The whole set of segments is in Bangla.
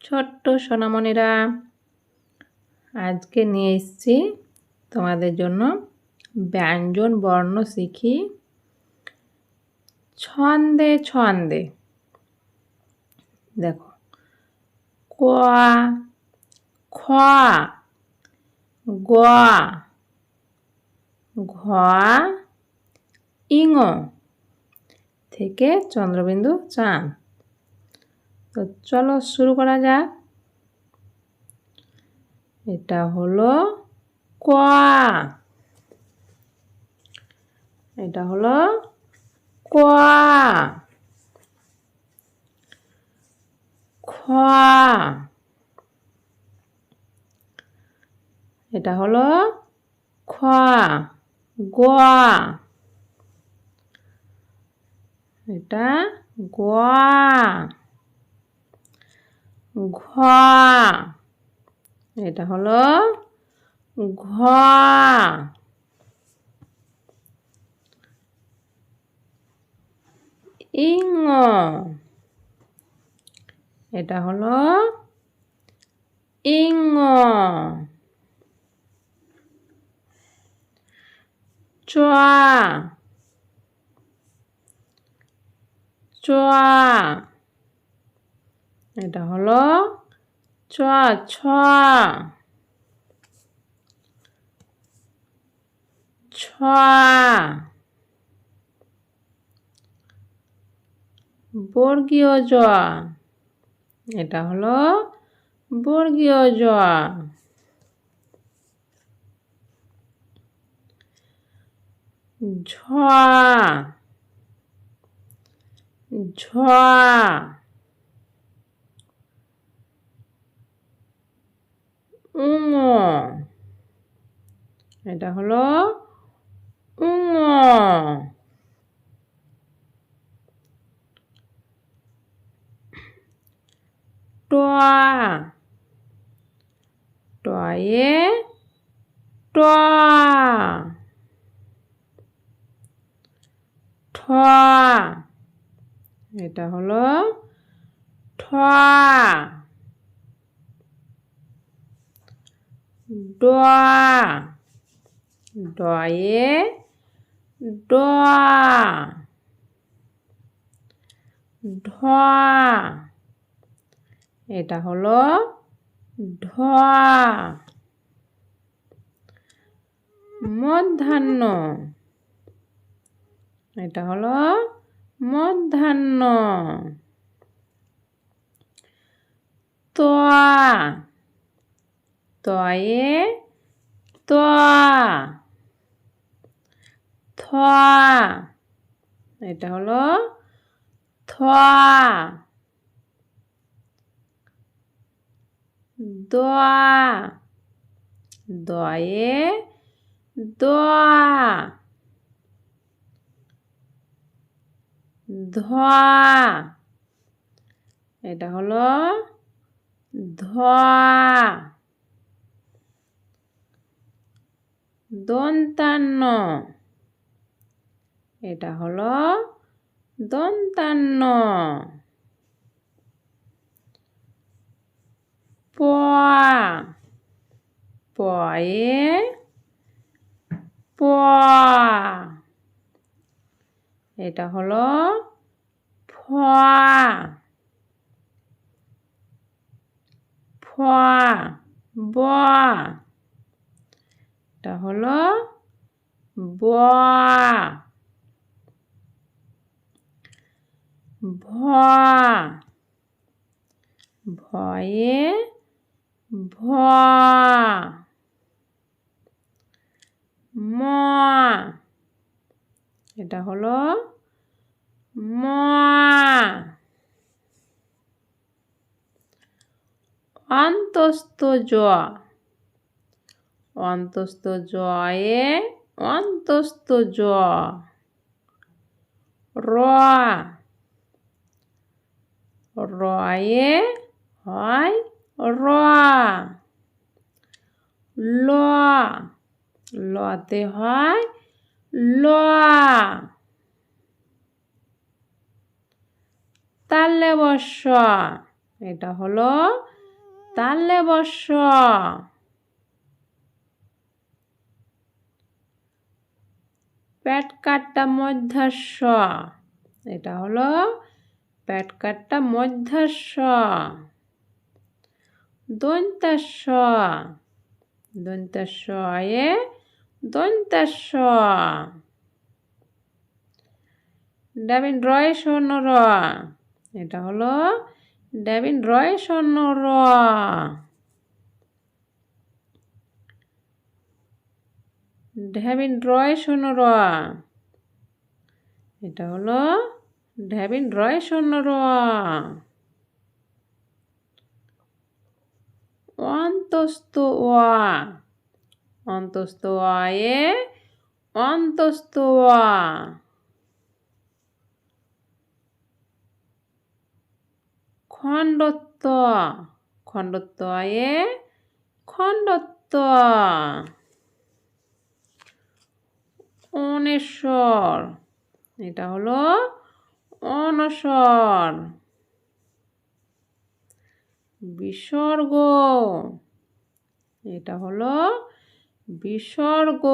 ছোট্ট সোনামণিরা, আজকে নিয়ে এসেছি তোমাদের জন্য ব্যঞ্জন বর্ণ শিখি ছন্দে ছন্দে। দেখো, ক, খ, গ, ঘ, ইঙ থেকে চন্দ্রবিন্দু চাঁদ। তো চলো শুরু করা যাক। এটা হলো ক, এটা হলো ক, খ, এটা হলো খ, গ, এটা গ, ঘ, এটা হলো ঘ, ইঙ, এটা হলো ইঙ, চ, চ, এটা হলো চ, ছ, ছ, বর্গীয় জ, এটা হলো বর্গীয় জ, ঝ, ঝ, উঙ, এটা হলো উঙ, ট, টয়ে ট, ঠ, এটা হলো ঠ, ড, ডয়ে ড, ঢ, এটা হলো ঢ, মধ্যাহ্ন, এটা হলো মধ্যাহ্ন, ত, তয়ে ত, থ, এটা হলো থ, দ, দয়ে দ, ধ, এটা হলো ধ, দন্তান্ন, এটা হলো দন্তান্ন, প, পয়ে প, এটা হলো ফ, ফ, ব, এটা হলো ব, ভ, ভয়ে ভ, ম, এটা হলো ম, অন্তস্থ জ, অন্তস্থ জয়ে অন্তস্থ জ, র, রয়ে হয় র, ল, লতে হয় ল, তালব্য শ, এটা হলো তালে বর্ষ। পেটকাট্টা মধ্যাস্য, এটা হলো পেটকাট্টা মধ্যাস্য। দন্তাস্য, দন্তাস্য আয়ে দন্তাস্য। ডাবিন রয় স্বর্ণ র, এটা হলো ডাবিন রয় স্বর্ণ র। ঢ্যাবিন রয় স্বর্ণ র, এটা হলো ঢ্যাবিন রয় স্বর্ণ র। অন্তস্থ ওয়া, অন্তস্থ আয়ে অন্তস্থ ওয়া। খণ্ডত্ব, খণ্ডত্ব আয়ে খণ্ডত্ব। অনেশ্বর, এটা হলো অনস্বর। বিসর্গ, এটা হলো বিসর্গ।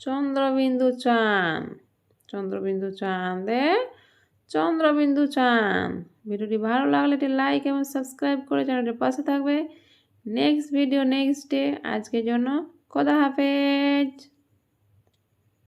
চন্দ্রবিন্দু চাঁদ, চন্দ্রবিন্দু চাঁদে চন্দ্রবিন্দু চাঁদ। ভিডিওটি ভালো লাগলে একটি লাইক এবং সাবস্ক্রাইব করে চ্যানেলটির পাশে থাকবে। Next video next day. আজকের জন্য খোদা হাফেজ।